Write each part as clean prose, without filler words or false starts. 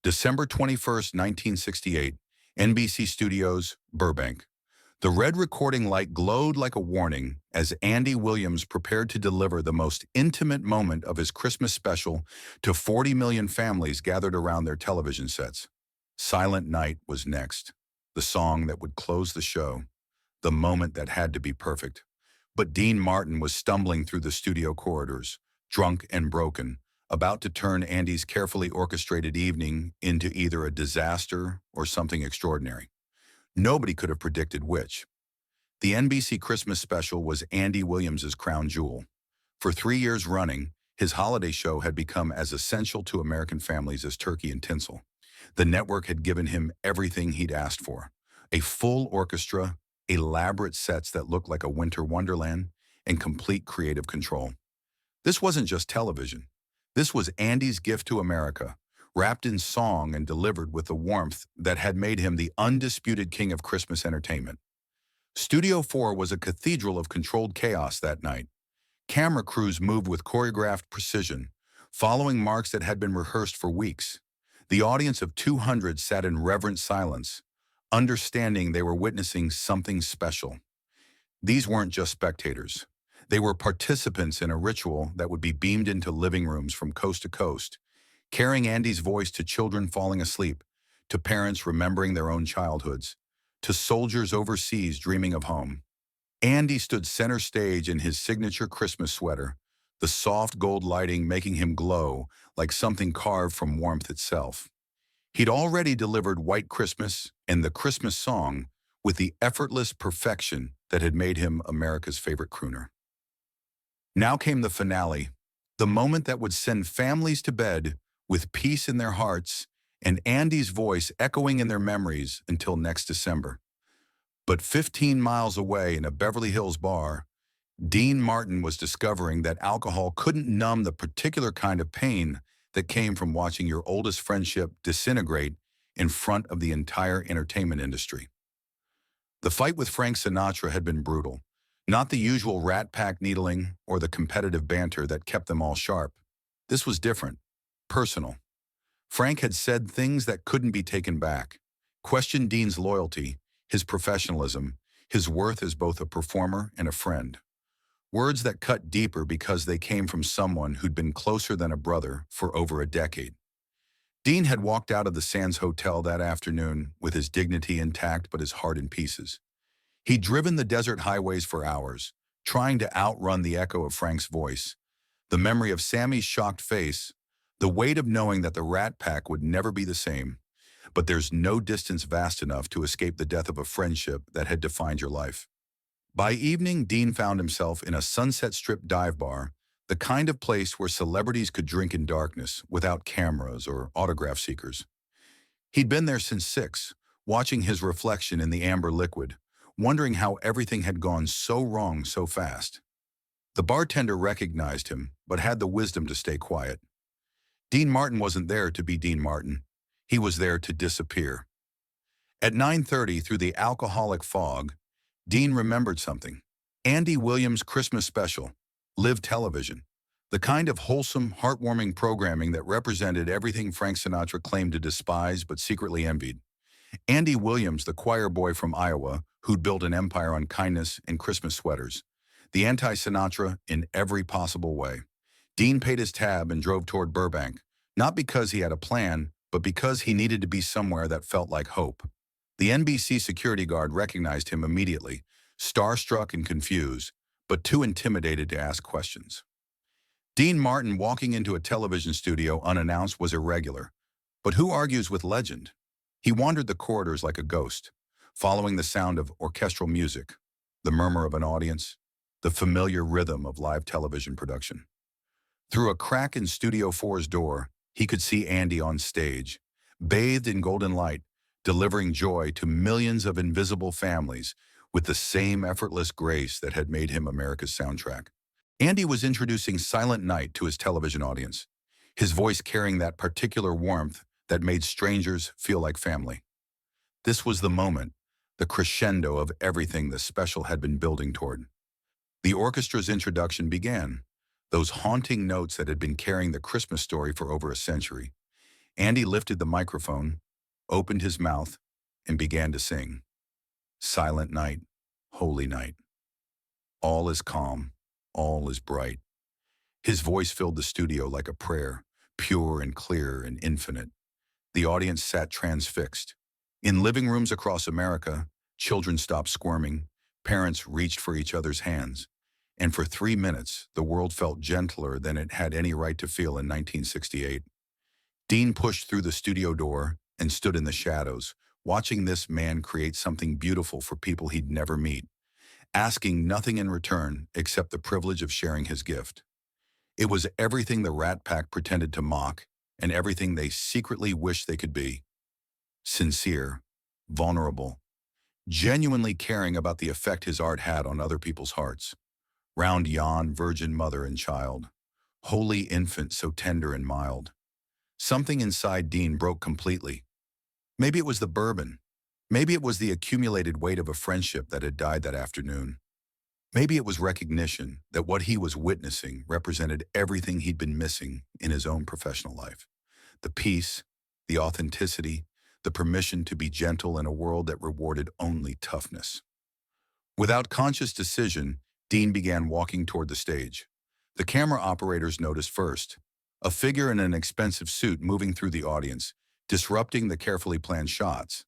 December 21st, 1968, NBC Studios, Burbank. The red recording light glowed like a warning as Andy Williams prepared to deliver the most intimate moment of his Christmas special to 40 million families gathered around their television sets. Silent Night was next, the song that would close the show, the moment that had to be perfect. But Dean Martin was stumbling through the studio corridors, drunk and broken, about to turn Andy's carefully orchestrated evening into either a disaster or something extraordinary. Nobody could have predicted which. The NBC Christmas special was Andy Williams's crown jewel. For 3 years running, his holiday show had become as essential to American families as turkey and tinsel. The network had given him everything he'd asked for: a full orchestra, elaborate sets that looked like a winter wonderland, and complete creative control. This wasn't just television. This was Andy's gift to America, wrapped in song and delivered with the warmth that had made him the undisputed king of Christmas entertainment. Studio 4 was a cathedral of controlled chaos that night. Camera crews moved with choreographed precision, following marks that had been rehearsed for weeks. The audience of 200 sat in reverent silence, understanding they were witnessing something special. These weren't just spectators. They were participants in a ritual that would be beamed into living rooms from coast to coast, carrying Andy's voice to children falling asleep, to parents remembering their own childhoods, to soldiers overseas dreaming of home. Andy stood center stage in his signature Christmas sweater, the soft gold lighting making him glow like something carved from warmth itself. He'd already delivered White Christmas and the Christmas song with the effortless perfection that had made him America's favorite crooner. Now came the finale, the moment that would send families to bed with peace in their hearts and Andy's voice echoing in their memories until next December. But 15 miles away in a Beverly Hills bar, Dean Martin was discovering that alcohol couldn't numb the particular kind of pain that came from watching your oldest friendship disintegrate in front of the entire entertainment industry. The fight with Frank Sinatra had been brutal, not the usual rat pack needling or the competitive banter that kept them all sharp. This was different, personal. Frank had said things that couldn't be taken back, questioned Dean's loyalty, his professionalism, his worth as both a performer and a friend. Words that cut deeper because they came from someone who'd been closer than a brother for over a decade. Dean had walked out of the Sands Hotel that afternoon with his dignity intact but his heart in pieces. He'd driven the desert highways for hours, trying to outrun the echo of Frank's voice, the memory of Sammy's shocked face, the weight of knowing that the Rat Pack would never be the same. But there's no distance vast enough to escape the death of a friendship that had defined your life. By evening, Dean found himself in a Sunset Strip dive bar, the kind of place where celebrities could drink in darkness without cameras or autograph seekers. He'd been there since 6, watching his reflection in the amber liquid, wondering how everything had gone so wrong so fast. The bartender recognized him, but had the wisdom to stay quiet. Dean Martin wasn't there to be Dean Martin. He was there to disappear. At 9:30, through the alcoholic fog, Dean remembered something. Andy Williams' Christmas special, Live Television. The kind of wholesome, heartwarming programming that represented everything Frank Sinatra claimed to despise but secretly envied. Andy Williams, the choir boy from Iowa, who'd built an empire on kindness and Christmas sweaters. The anti-Sinatra in every possible way. Dean paid his tab and drove toward Burbank, not because he had a plan, but because he needed to be somewhere that felt like hope. The NBC security guard recognized him immediately, starstruck and confused, but too intimidated to ask questions. Dean Martin walking into a television studio unannounced was irregular, but who argues with legend? He wandered the corridors like a ghost, following the sound of orchestral music, the murmur of an audience, the familiar rhythm of live television production. Through a crack in Studio 4's door, he could see Andy on stage, bathed in golden light, delivering joy to millions of invisible families with the same effortless grace that had made him America's soundtrack. Andy was introducing Silent Night to his television audience, his voice carrying that particular warmth that made strangers feel like family. This was the moment, the crescendo of everything the special had been building toward. The orchestra's introduction began, those haunting notes that had been carrying the Christmas story for over a century. Andy lifted the microphone, opened his mouth, and began to sing. Silent night, holy night. All is calm, all is bright. His voice filled the studio like a prayer, pure and clear and infinite. The audience sat transfixed. In living rooms across America, children stopped squirming, parents reached for each other's hands, and for 3 minutes, the world felt gentler than it had any right to feel in 1968. Dean pushed through the studio door and stood in the shadows, watching this man create something beautiful for people he'd never meet, asking nothing in return except the privilege of sharing his gift. It was everything the Rat Pack pretended to mock and everything they secretly wished they could be. Sincere, vulnerable, genuinely caring about the effect his art had on other people's hearts. Round yon virgin mother and child, holy infant so tender and mild. Something inside Dean broke completely. Maybe it was the bourbon. Maybe it was the accumulated weight of a friendship that had died that afternoon. Maybe it was recognition that what he was witnessing represented everything he'd been missing in his own professional life. The peace, the authenticity, the permission to be gentle in a world that rewarded only toughness. Without conscious decision, Dean began walking toward the stage. The camera operators noticed first, a figure in an expensive suit moving through the audience, disrupting the carefully planned shots.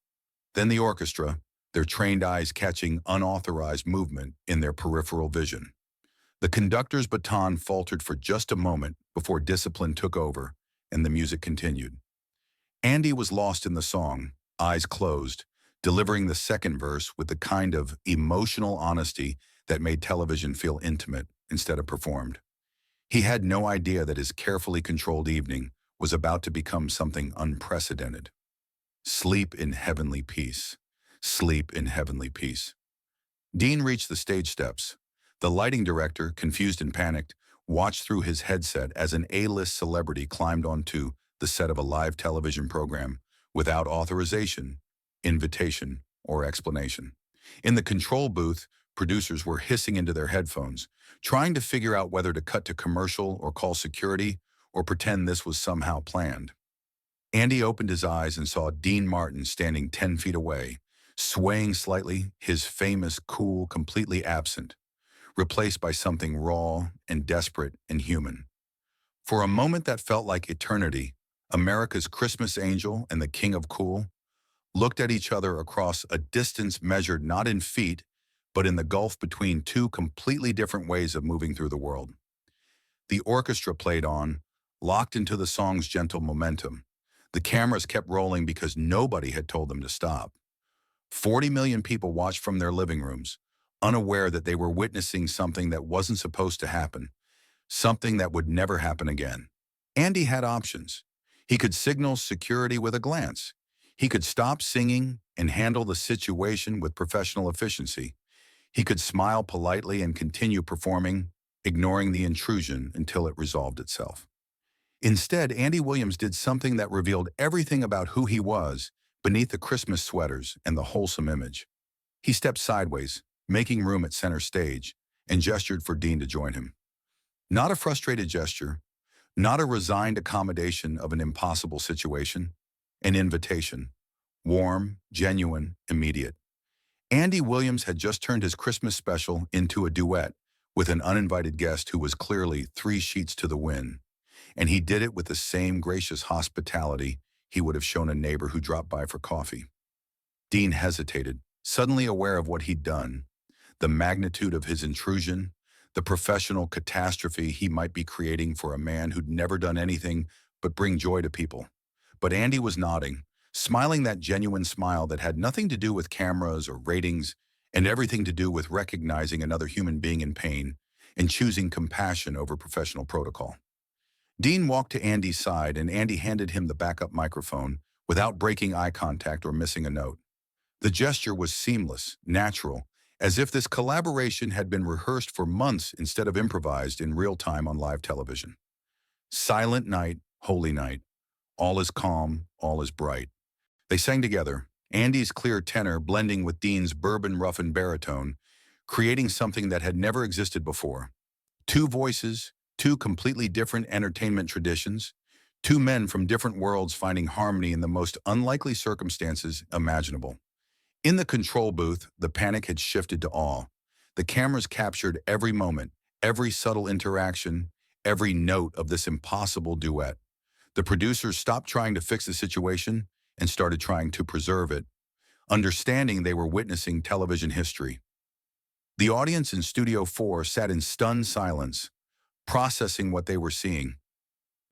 Then the orchestra, their trained eyes catching unauthorized movement in their peripheral vision. The conductor's baton faltered for just a moment before discipline took over and the music continued. Andy was lost in the song, eyes closed, delivering the second verse with the kind of emotional honesty that made television feel intimate instead of performed. He had no idea that his carefully controlled evening was about to become something unprecedented. Sleep in heavenly peace. Sleep in heavenly peace. Dean reached the stage steps. The lighting director, confused and panicked, watched through his headset as an A-list celebrity climbed onto the set of a live television program without authorization, invitation, or explanation. In the control booth, producers were hissing into their headphones, trying to figure out whether to cut to commercial or call security or pretend this was somehow planned. Andy opened his eyes and saw Dean Martin standing 10 feet away, swaying slightly, his famous cool completely absent, replaced by something raw and desperate and human. For a moment that felt like eternity, America's Christmas angel and the king of cool looked at each other across a distance measured not in feet, but in the gulf between two completely different ways of moving through the world. The orchestra played on, locked into the song's gentle momentum. The cameras kept rolling because nobody had told them to stop. 40 million people watched from their living rooms, unaware that they were witnessing something that wasn't supposed to happen, something that would never happen again. Andy had options. He could signal security with a glance. He could stop singing and handle the situation with professional efficiency. He could smile politely and continue performing, ignoring the intrusion until it resolved itself. Instead, Andy Williams did something that revealed everything about who he was beneath the Christmas sweaters and the wholesome image. He stepped sideways, making room at center stage, and gestured for Dean to join him. Not a frustrated gesture, not a resigned accommodation of an impossible situation, an invitation, warm, genuine, immediate. Andy Williams had just turned his Christmas special into a duet with an uninvited guest who was clearly 3 sheets to the wind, and he did it with the same gracious hospitality he would have shown a neighbor who dropped by for coffee. Dean hesitated, suddenly aware of what he'd done, the magnitude of his intrusion, the professional catastrophe he might be creating for a man who'd never done anything but bring joy to people. But Andy was nodding, smiling that genuine smile that had nothing to do with cameras or ratings and everything to do with recognizing another human being in pain and choosing compassion over professional protocol. Dean walked to Andy's side and Andy handed him the backup microphone without breaking eye contact or missing a note. The gesture was seamless, natural, as if this collaboration had been rehearsed for months instead of improvised in real time on live television. Silent night, holy night. All is calm, all is bright. They sang together, Andy's clear tenor blending with Dean's bourbon-roughened baritone, creating something that had never existed before. 2 voices, 2 completely different entertainment traditions, Two men from different worlds finding harmony in the most unlikely circumstances imaginable. In the control booth, the panic had shifted to awe. The cameras captured every moment, every subtle interaction, every note of this impossible duet. The producers stopped trying to fix the situation and started trying to preserve it, understanding they were witnessing television history. The audience in Studio 4 sat in stunned silence, processing what they were seeing.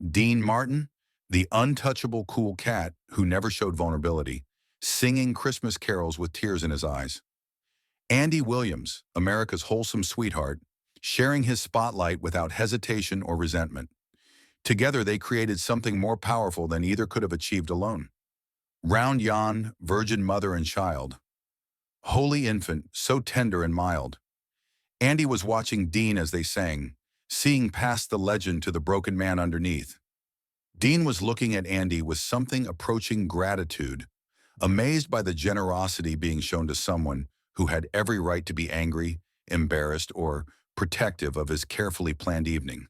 Dean Martin, the untouchable cool cat who never showed vulnerability, singing Christmas carols with tears in his eyes. Andy Williams, America's wholesome sweetheart, sharing his spotlight without hesitation or resentment. Together they created something more powerful than either could have achieved alone. Round Jan, virgin mother and child. Holy infant, so tender and mild. Andy was watching Dean as they sang, seeing past the legend to the broken man underneath. Dean was looking at Andy with something approaching gratitude, amazed by the generosity being shown to someone who had every right to be angry, embarrassed, or protective of his carefully planned evening.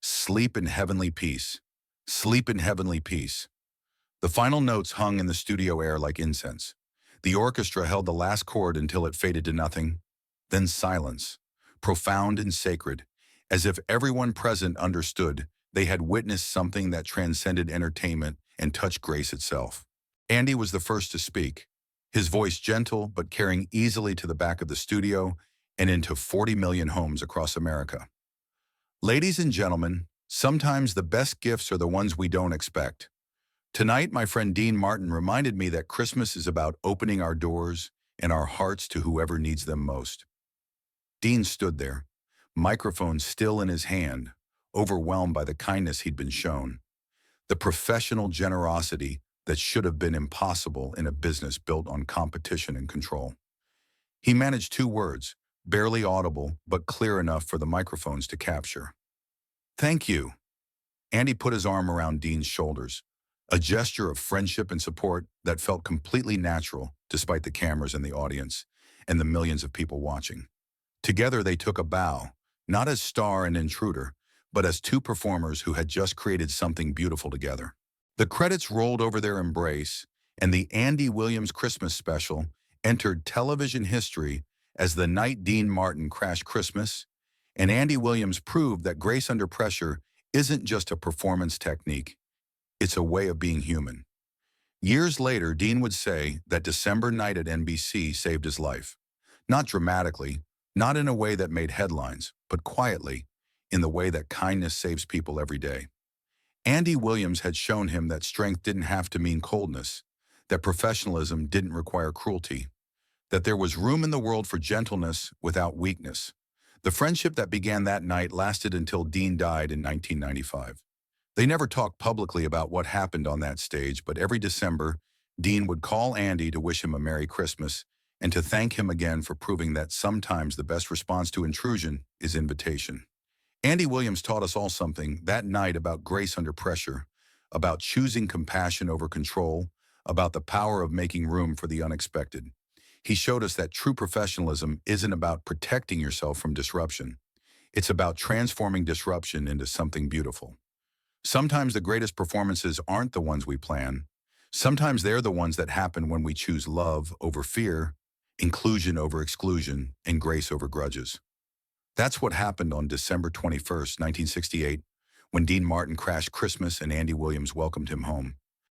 Sleep in heavenly peace. Sleep in heavenly peace. The final notes hung in the studio air like incense. The orchestra held the last chord until it faded to nothing. Then silence, profound and sacred, as if everyone present understood they had witnessed something that transcended entertainment and touched grace itself. Andy was the first to speak, his voice gentle but carrying easily to the back of the studio and into 40 million homes across America. Ladies and gentlemen, sometimes the best gifts are the ones we don't expect. Tonight, my friend Dean Martin reminded me that Christmas is about opening our doors and our hearts to whoever needs them most. Dean stood there, microphone still in his hand, overwhelmed by the kindness he'd been shown, the professional generosity that should have been impossible in a business built on competition and control. He managed two words, barely audible but clear enough for the microphones to capture. Thank you. Andy put his arm around Dean's shoulders, a gesture of friendship and support that felt completely natural despite the cameras and the audience and the millions of people watching. Together they took a bow, not as star and intruder, but as two performers who had just created something beautiful together. The credits rolled over their embrace, and the Andy Williams Christmas special entered television history as the night Dean Martin crashed Christmas, and Andy Williams proved that grace under pressure isn't just a performance technique, it's a way of being human. Years later, Dean would say that December night at NBC saved his life. Not dramatically, not in a way that made headlines, but quietly, in the way that kindness saves people every day. Andy Williams had shown him that strength didn't have to mean coldness, that professionalism didn't require cruelty, that there was room in the world for gentleness without weakness. The friendship that began that night lasted until Dean died in 1995. They never talked publicly about what happened on that stage, but every December, Dean would call Andy to wish him a Merry Christmas and to thank him again for proving that sometimes the best response to intrusion is invitation. Andy Williams taught us all something that night about grace under pressure, about choosing compassion over control, about the power of making room for the unexpected. He showed us that true professionalism isn't about protecting yourself from disruption. It's about transforming disruption into something beautiful. Sometimes the greatest performances aren't the ones we plan. Sometimes they're the ones that happen when we choose love over fear, inclusion over exclusion, and grace over grudges. That's what happened on December 21st, 1968, when Dean Martin crashed Christmas and Andy Williams welcomed him home.